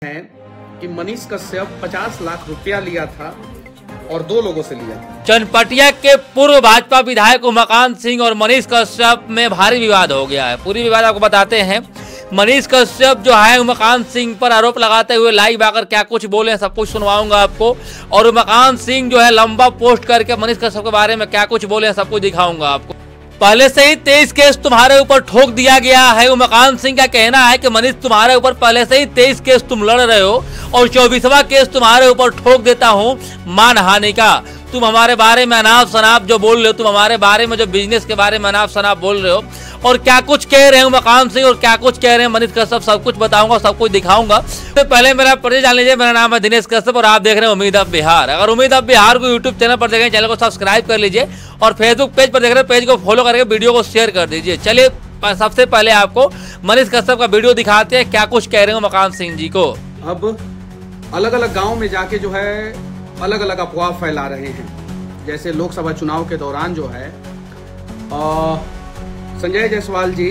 है कि मनीष कश्यप 50 लाख रुपया लिया था और 2 लोगों से लिया था। चनपटिया के पूर्व भाजपा विधायक उमाकांत सिंह और मनीष कश्यप में भारी विवाद हो गया है। पूरी विवाद आपको बताते हैं। मनीष कश्यप जो है उमाकांत सिंह पर आरोप लगाते हुए लाइव आकर क्या कुछ बोले सब कुछ सुनवाऊंगा आपको, और उमाकांत सिंह जो है लंबा पोस्ट करके मनीष कश्यप के बारे में क्या कुछ बोले सब कुछ दिखाऊंगा आपको। पहले से ही 23 केस तुम्हारे ऊपर ठोक दिया गया है। उमाकांत सिंह का कहना है कि मनीष तुम्हारे ऊपर पहले से ही 23 केस तुम लड़ रहे हो और 24वां केस तुम्हारे ऊपर ठोक देता हूं मानहानि का। तुम हमारे बारे में अनाप शनाप जो बोल रहे हो, तुम हमारे बारे में जो बिजनेस के बारे में अनाप शनाप बोल रहे हो और क्या कुछ कह रहे हैं उमाकांत सिंह और क्या कुछ कह रहे हैं मनीष कश्यप, सब कुछ बताऊंगा, सब कुछ दिखाऊंगा। तो पहले मेरा परिचय जान लीजिए। मेरा नाम है दिनेश कश्यप और आप देख रहे हैं उम्मीद अब बिहार। अगर उम्मीद अब बिहार को यूट्यूब चैनल पर देख रहे हैं, चैनल को सब्सक्राइब कर लीजिए और फेसबुक पेज पर देख रहे हैं, पेज को फॉलो करके वीडियो को शेयर कर दीजिए। चलिए सबसे पहले आपको मनीष कश्यप का वीडियो दिखाते हैं, क्या कुछ कह रहे हैं उमाकांत सिंह जी को। अब अलग अलग गाँव में जाके जो है अलग अलग अफवाह फैला रहे हैं। जैसे लोकसभा चुनाव के दौरान जो है संजय जायसवाल जी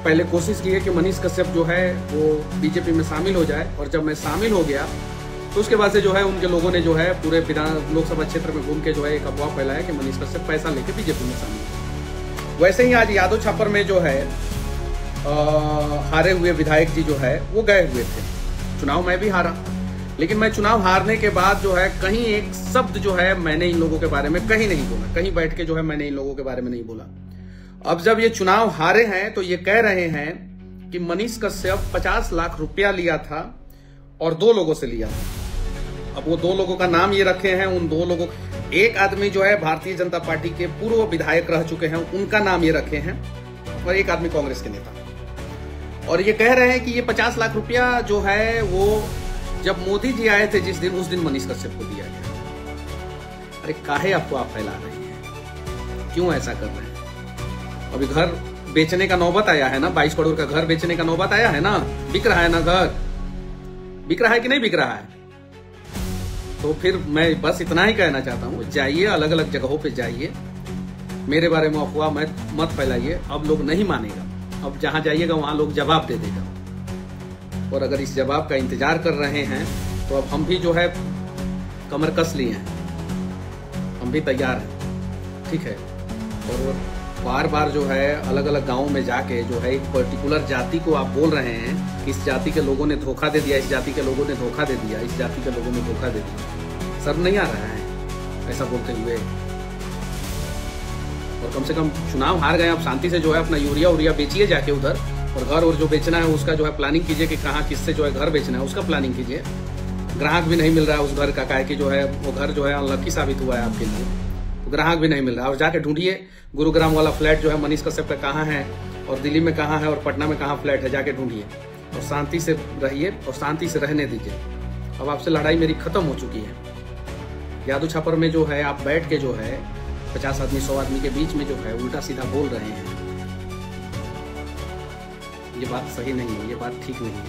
पहले कोशिश की है कि मनीष कश्यप जो है वो बीजेपी में शामिल हो जाए, और जब मैं शामिल हो गया तो उसके बाद से जो है उनके लोगों ने जो है पूरे लोकसभा क्षेत्र में घूम के जो है एक अफवाह फैलाया कि मनीष कश्यप पैसा लेके बीजेपी में शामिल। वैसे ही आज यादव छापर में जो है हारे हुए विधायक जी जो है वो गए हुए थे। चुनाव मैं भी हारा, लेकिन मैं चुनाव हारने के बाद जो है कहीं एक शब्द जो है मैंने इन लोगों के बारे में कहीं नहीं बोला, कहीं बैठ के जो है मैंने इन लोगों के बारे में नहीं बोला। अब जब ये चुनाव हारे हैं तो ये कह रहे हैं कि मनीष कश्यप 50 लाख रुपया लिया था और 2 लोगों से लिया था। अब वो 2 लोगों का नाम ये रखे हैं। उन 2 लोगों, एक आदमी जो है भारतीय जनता पार्टी के पूर्व विधायक रह चुके हैं, उनका नाम ये रखे हैं, और एक आदमी कांग्रेस के नेता। और ये कह रहे हैं कि ये 50 लाख रुपया जो है वो जब मोदी जी आए थे जिस दिन, उस दिन मनीष कश्यप को दिया गया। अरे काहे आपको आप फैला रहे हैं, क्यों ऐसा कर रहे हैं? अभी घर बेचने का नौबत आया है ना, 22 करोड़ का घर बेचने का नौबत आया है ना, बिक रहा है ना, घर बिक रहा है कि नहीं बिक रहा है? तो फिर मैं बस इतना ही कहना चाहता हूँ, जाइए अलग अलग जगहों पे जाइए, मेरे बारे में अफवाह मत फैलाइए। अब लोग नहीं मानेगा, अब जहां जाइएगा वहां लोग जवाब दे देगा। और अगर इस जवाब का इंतजार कर रहे हैं तो अब हम भी जो है कमर कस लिए हैं, हम भी तैयार हैं, ठीक है। और बार बार जो है अलग अलग गांवों में जाके जो है एक पर्टिकुलर जाति को आप बोल रहे हैं कि इस जाति के लोगों ने धोखा दे दिया, इस जाति के लोगों ने धोखा दे दिया, इस जाति के लोगों ने धोखा दे दिया। शर्म नहीं आ रहा है ऐसा बोलते हुए? और कम से कम चुनाव हार गए, आप शांति से जो है अपना यूरिया बेचिए जाके उधर, और घर और जो बेचना है उसका जो है प्लानिंग कीजिए कि कहाँ किससे जो है घर बेचना है, उसका प्लानिंग कीजिए। ग्राहक भी नहीं मिल रहा है उस घर का, काहे कि जो है वो घर जो है अनलकी साबित हुआ है आपके लिए, तो ग्राहक भी नहीं मिल रहा है। और जाके ढूंढिए गुरुग्राम वाला फ्लैट जो है मनीष कश्यप का कहाँ है, और दिल्ली में कहाँ है, और पटना में कहाँ फ्लैट है, जाके ढूंढिए और शांति से रहिए और शांति से रहने दीजिए। अब आपसे लड़ाई मेरी खत्म हो चुकी है। यादव छापर में जो है आप बैठ के जो है 50 आदमी 100 आदमी के बीच में जो है उल्टा सीधा बोल रहे हैं, ये बात सही नहीं है, ये बात ठीक नहीं है।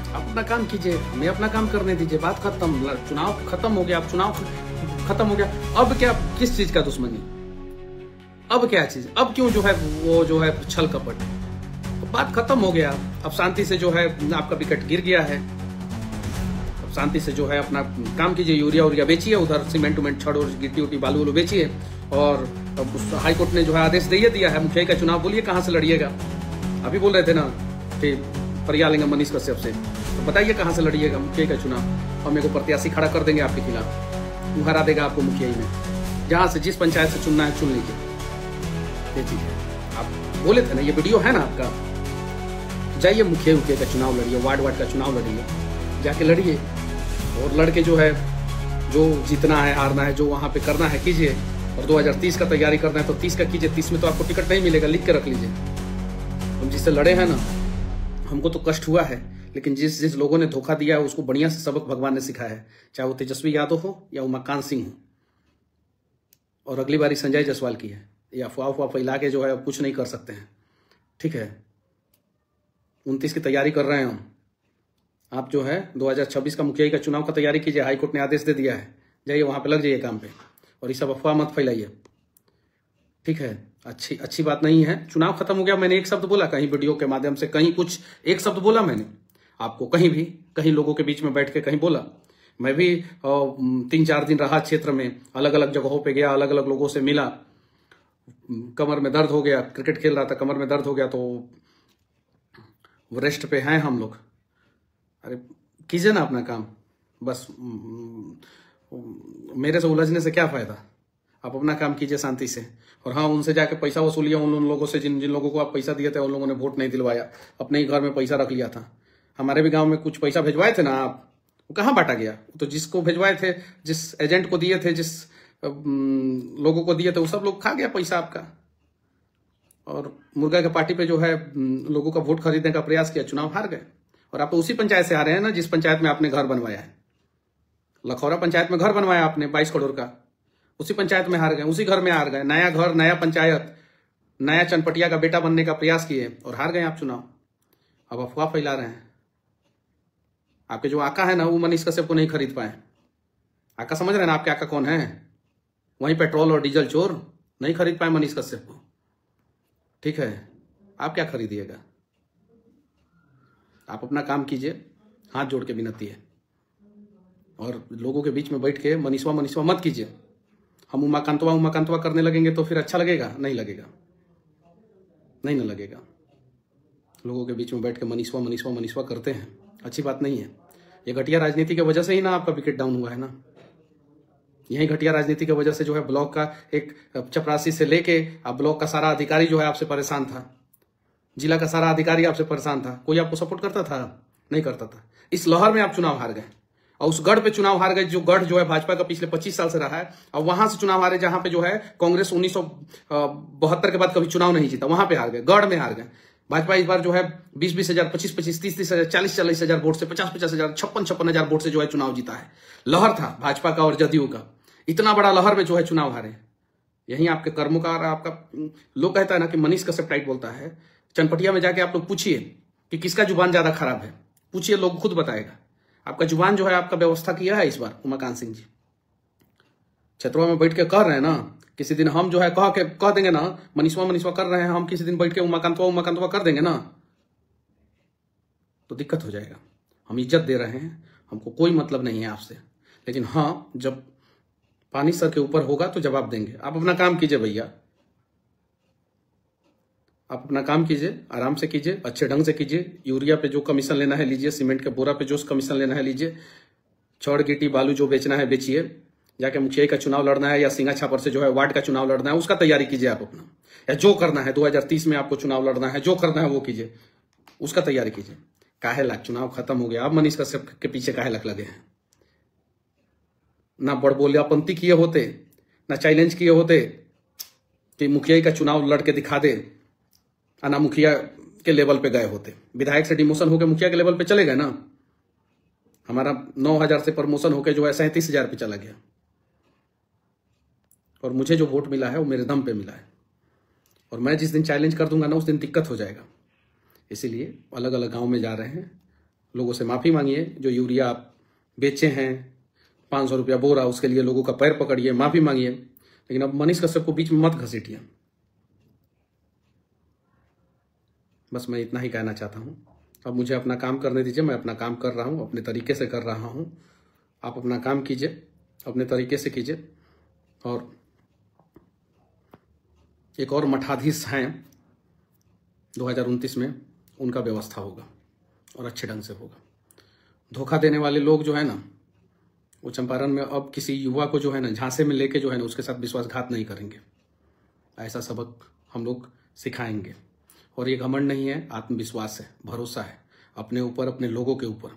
आप अपना काम कीजिए, हमें अपना काम करने दीजिए, बात खत्म। चुनाव खत्म हो गया, अब चुनाव खत्म हो गया, अब क्या, किस चीज का दुश्मनी, अब क्या चीज, अब क्यों जो है वो जो है छल कपट, तो बात खत्म हो गया। अब शांति से जो है आपका विकेट गिर गया है, अब शांति से जो है अपना काम कीजिए, यूरिया बेचिए, उधर सीमेंट उमेंट छड़ और गिट्टी उट्टी बालू वालू बेचिए। और हाई कोर्ट ने जो है आदेश दे दिया है, मुखिया का चुनाव बोलिए कहाँ से लड़िएगा। अभी बोल रहे थे ना कि फरिया लेंगे मनीष कश्यप से, तो बताइए कहाँ से लड़िएगा मुखिया का चुनाव, और मेरे को प्रत्याशी खड़ा कर देंगे आपके खिलाफ, वो हरा देगा आपको मुखिया में। जहाँ से जिस पंचायत से चुनना है चुन लीजिए, ये चीज है। आप बोले थे ना, ये वीडियो है ना आपका, जाइए मुखिया का चुनाव लड़िए, वार्ड का चुनाव लड़िए, जाके लड़िए, और लड़के जो है जो जीतना है हारना है जो वहाँ पे करना है कीजिए। और 2030 का तैयारी करना है तो 30 का कीजिए, 30 में तो आपको टिकट नहीं मिलेगा, लिख के रख लीजिए। हम जिससे लड़े हैं ना, हमको तो कष्ट हुआ है, लेकिन जिस लोगों ने धोखा दिया है उसको बढ़िया से सबक भगवान ने सिखाया है, चाहे वो तेजस्वी यादव हो या उमाकांत सिंह हो। और अगली बारी संजय जायसवाल की है, ये अफवाह फैला के जो है कुछ नहीं कर सकते हैं, ठीक है। 29 की तैयारी कर रहे हैं हम, आप जो है 2026 का मुखिया का चुनाव का तैयारी कीजिए, हाईकोर्ट ने आदेश दे दिया है, जाइए वहां पे लग जाइए काम पे, और ये सब अफवाह मत फैलाइए, ठीक है। अच्छी बात नहीं है। चुनाव खत्म हो गया, मैंने एक शब्द बोला कहीं वीडियो के माध्यम से, कहीं कुछ एक शब्द बोला मैंने, आपको कहीं लोगों के बीच में बैठ के कहीं बोला? मैं भी 3-4 दिन रहा क्षेत्र में, अलग अलग जगहों पे गया, अलग अलग लोगों से मिला। कमर में दर्द हो गया, क्रिकेट खेल रहा था, कमर में दर्द हो गया, तो रेस्ट पे हैं हम लोग। अरे कीजिए ना अपना काम, बस मेरे से उलझने से क्या फायदा? आप अपना काम कीजिए शांति से। और हाँ, उनसे जाके पैसा वसूलिए, उन लोगों से जिन लोगों को आप पैसा दिए थे, उन लोगों ने वोट नहीं दिलवाया, अपने ही घर में पैसा रख लिया था। हमारे भी गांव में कुछ पैसा भिजवाए थे ना आप, वो कहाँ बांटा गया? तो जिसको भिजवाए थे, जिस एजेंट को दिए थे, जिस लोगों को दिए थे, वो सब लोग खा गया पैसा आपका। और मुर्गा के पार्टी पे जो है लोगों का वोट खरीदने का प्रयास किया, चुनाव हार गए। और आप तो उसी पंचायत से आ रहे हैं ना जिस पंचायत में आपने घर बनवाया है। लखौरा पंचायत में घर बनवाया आपने 22 करोड़ का, उसी पंचायत में हार गए, उसी घर में हार गए। नया घर, नया पंचायत, नया चनपटिया का बेटा बनने का प्रयास किए और हार गए आप चुनाव। अब अफवाह फैला रहे हैं। आपके जो आका है ना, वो मनीष कश्यप को नहीं खरीद पाए। आका समझ रहे हैं ना आपके आका कौन है? वहीं पेट्रोल और डीजल चोर नहीं खरीद पाए मनीष कश्यप को। ठीक है, आप क्या खरीदिएगा? आप अपना काम कीजिए, हाथ जोड़ के विनती है। और लोगों के बीच में बैठ के मनीषवा मत कीजिए। हम उमाकांतवा करने लगेंगे तो फिर अच्छा लगेगा? नहीं लगेगा, नहीं ना लगेगा। लोगों के बीच में बैठ के मनीषवा करते हैं, अच्छी बात नहीं है। ये घटिया राजनीति की वजह से ही ना आपका विकेट डाउन हुआ है ना। यही घटिया राजनीति की वजह से जो है ब्लॉक का एक चपरासी से लेके अब ब्लॉक का सारा अधिकारी जो है आपसे परेशान था, जिला का सारा अधिकारी आपसे परेशान था। कोई आपको सपोर्ट करता था? नहीं करता था। इस लहर में आप चुनाव हार गए, और उस गढ़ पे चुनाव हार गए जो गढ़ जो है भाजपा का पिछले 25 साल से रहा है। और वहां से चुनाव हारे जहां पे जो है कांग्रेस 1972 के बाद कभी चुनाव नहीं जीता, वहां पे हार गए, गढ़ में हार गए। भाजपा इस बार जो है 20-20 हजार, 25-25, 30-30 हजार, 40-40 हजार वोट से, 50-50 हजार, 56-56 हजार वोट से जो है चुनाव जीता है। लहर था भाजपा का और जदयू का, इतना बड़ा लहर में जो है चुनाव हारे। यही आपके कर्मों का। आपका लोग कहता है ना कि मनीष कश्यप टाइट बोलता है। चनपटिया में जाके आप लोग पूछिए कि किसका जुबान ज्यादा खराब है, पूछिए, लोग खुद बताएगा। आपका जुबान जो है आपका व्यवस्था किया है इस बार उमाकांत सिंह जी। छतरवा में बैठ के कह रहे हैं ना, किसी दिन हम जो है कह देंगे ना, मनीषवा कर रहे हैं, हम किसी दिन बैठ के उमाकांतवा कर देंगे ना, तो दिक्कत हो जाएगा। हम इज्जत दे रहे हैं, हमको कोई मतलब नहीं है आपसे, लेकिन हाँ, जब पानी सर के ऊपर होगा तो जवाब देंगे। आप अपना काम कीजिए भैया, आप अपना काम कीजिए, आराम से कीजिए, अच्छे ढंग से कीजिए। यूरिया पे जो कमीशन लेना है लीजिए, सीमेंट के बोरा पे जो कमीशन लेना है लीजिए, छड़ गिट्टी बालू जो बेचना है बेचिए। जाके मुखिया का चुनाव लड़ना है या सिंगा छापर से जो है वार्ड का चुनाव लड़ना है, उसका तैयारी कीजिए आप अपना। या जो करना है 2030 में आपको चुनाव लड़ना है, जो करना है वो कीजिए, उसका तैयारी कीजिए। काहे लाख चुनाव खत्म हो गया, अब मनीष कश्यप के पीछे काहे लग लगे हैं? ना बड़बोलियापंती किए होते, ना चैलेंज किए होते कि मुखिया का चुनाव लड़ के दिखा दे, ना मुखिया के लेवल पे गए होते। विधायक से डिमोशन होकर मुखिया के लेवल पे चले गए ना। हमारा 9,000 से प्रमोशन होकर जो है 37,000 पे चला गया। और मुझे जो वोट मिला है वो मेरे दम पे मिला है। और मैं जिस दिन चैलेंज कर दूंगा ना, उस दिन दिक्कत हो जाएगा। इसीलिए अलग अलग गांव में जा रहे हैं, लोगों से माफी मांगिए। जो यूरिया आप बेचे हैं 500 रुपया बोरा, उसके लिए लोगों का पैर पकड़िए, माफी मांगिए। लेकिन अब मनीष कश्यप को बीच में मत घसीटिए। बस मैं इतना ही कहना चाहता हूं। अब मुझे अपना काम करने दीजिए, मैं अपना काम कर रहा हूं, अपने तरीके से कर रहा हूं। आप अपना काम कीजिए, अपने तरीके से कीजिए। और एक और मठाधीश हैं 2029 में, उनका व्यवस्था होगा और अच्छे ढंग से होगा। धोखा देने वाले लोग जो है ना, वो चंपारण में अब किसी युवा को जो है ना झांसे में लेके जो है ना उसके साथ विश्वासघात नहीं करेंगे। ऐसा सबक हम लोग सिखाएंगे। और ये घमंड नहीं है, आत्मविश्वास है, भरोसा है अपने ऊपर, अपने लोगों के ऊपर।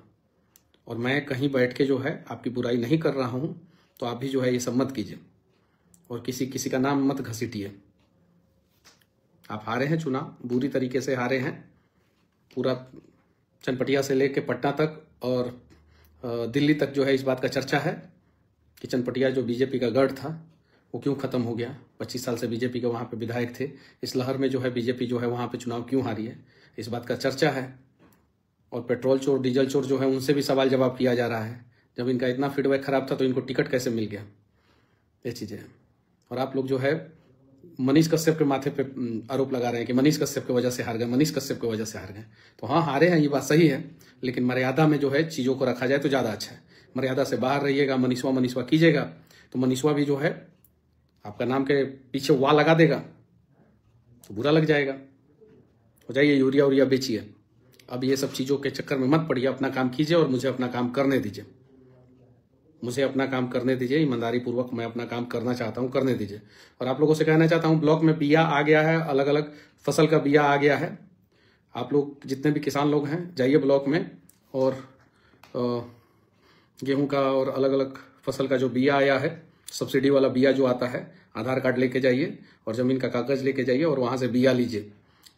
और मैं कहीं बैठ के जो है आपकी बुराई नहीं कर रहा हूं, तो आप भी जो है ये सब मत कीजिए और किसी का नाम मत घसीटिए। आप हारे हैं चुनाव, बुरी तरीके से हारे हैं। पूरा चनपटिया से लेके पटना तक और दिल्ली तक जो है इस बात का चर्चा है कि चनपटिया जो बीजेपी का गढ़ था वो क्यों खत्म हो गया। 25 साल से बीजेपी के वहां पे विधायक थे। इस लहर में जो है बीजेपी जो है वहां पे चुनाव क्यों हारी है, इस बात का चर्चा है। और पेट्रोल चोर, डीजल चोर जो है उनसे भी सवाल जवाब किया जा रहा है। जब इनका इतना फीडबैक खराब था तो इनको टिकट कैसे मिल गया, ये चीजें हैं। और आप लोग जो है मनीष कश्यप के माथे पे आरोप लगा रहे हैं कि मनीष कश्यप की वजह से हार गए, मनीष कश्यप की वजह से हार गए। तो हाँ, हारे हैं, ये बात सही है, लेकिन मर्यादा में जो है चीज़ों को रखा जाए तो ज़्यादा अच्छा है। मर्यादा से बाहर रहिएगा, मनीषवा कीजिएगा तो मनीषवा भी जो है आपका नाम के पीछे वाह लगा देगा तो बुरा लग जाएगा। हो जाइए, यूरिया बेचिए। अब ये सब चीज़ों के चक्कर में मत पड़िए, अपना काम कीजिए और मुझे अपना काम करने दीजिए। मुझे अपना काम करने दीजिए, ईमानदारी पूर्वक मैं अपना काम करना चाहता हूं, करने दीजिए। और आप लोगों से कहना चाहता हूं, ब्लॉक में बिया आ गया है, अलग अलग फसल का बिया आ गया है। आप लोग जितने भी किसान लोग हैं जाइए ब्लॉक में और गेहूं का और अलग अलग फसल का जो बिया आया है, सब्सिडी वाला बिया जो आता है, आधार कार्ड लेके जाइए और जमीन का कागज लेके जाइए और वहां से बिया लीजिए।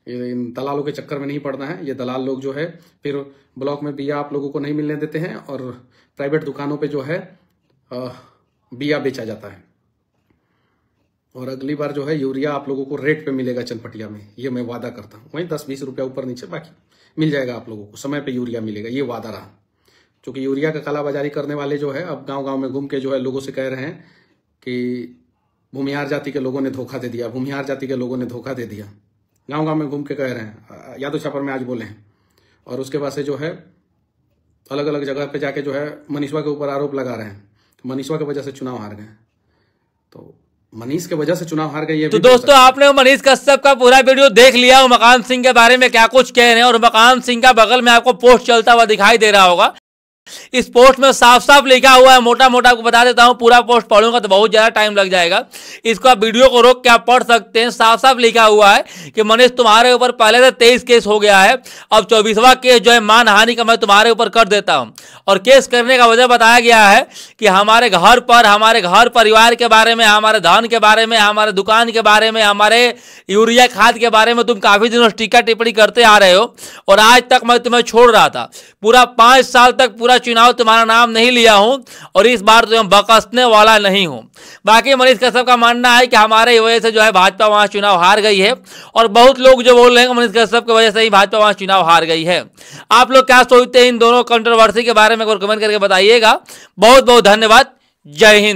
इन दलालों के चक्कर में नहीं पड़ना है। ये दलाल लोग जो है फिर ब्लॉक में बिया आप लोगों को नहीं मिलने देते हैं और प्राइवेट दुकानों पे जो है बिया बेचा जाता है। और अगली बार जो है यूरिया आप लोगों को रेट पे मिलेगा चनपटिया में, ये मैं वादा करता हूँ। वहीं 10-20 रुपया ऊपर नीचे बाकी मिल जाएगा आप लोगों को, समय पे यूरिया मिलेगा, ये वादा रहा। क्योंकि यूरिया का कालाबाजारी करने वाले जो है अब गाँव में घूम के जो है लोगों से कह रहे हैं कि भूमिहार जाति के लोगों ने धोखा दे दिया, भूमिहार जाति के लोगों ने धोखा दे दिया। गांव में घूम के कह रहे हैं, यादव छापर में आज बोले हैं। और उसके बाद से जो है अलग अलग जगह पे जाके जो है मनीषवा के ऊपर आरोप लगा रहे हैं। तो मनीषवा की वजह से चुनाव हार गए, तो मनीष के वजह से चुनाव हार गए। तो दोस्तों, आपने मनीष कश्यप का पूरा वीडियो देख लिया, उमाकांत सिंह के बारे में क्या कुछ कह रहे हैं। और उमाकांत सिंह का बगल में आपको पोस्ट चलता हुआ दिखाई दे रहा होगा। इस पोस्ट में साफ साफ लिखा हुआ है, मोटा मोटा आपको बता देता हूं, पूरा पोस्ट पढ़ूंगा तो बहुत ज्यादा टाइम लग जाएगा। इसको आप वीडियो को रोक के आप पढ़ सकते हैं। साफ साफ लिखा हुआ है कि मनीष, तुम्हारे ऊपर पहले से 23 केस हो गया है, अब 24वां केस जो है मानहानि का मैं तुम्हारे ऊपर कर देता हूं। और केस करने का वजह बताया गया है कि हमारे घर परिवार के बारे में, हमारे धन के बारे में, हमारे दुकान के बारे में, हमारे यूरिया खाद के बारे में तुम काफी दिनों से टीका टिप्पणी करते आ रहे हो और आज तक मैं तुम्हें छोड़ रहा था। पूरा 5 साल तक पूरा चुनाव तुम्हारा नाम नहीं लिया हूं और इस बार तो मैं बकसने वाला नहीं हूं। बाकी मनीष कश्यप का मानना है कि हमारे वजह से जो है भाजपा वहां चुनाव हार गई है और बहुत लोग जो बोल रहे हैं मनीष कश्यप की वजह से ही भाजपा वहां चुनाव हार गई है। आप लोग क्या सोचते हैं इन दोनों कंट्रोवर्सी के बारे में कमेंट करके बताइएगा। बहुत बहुत धन्यवाद। जय हिंद।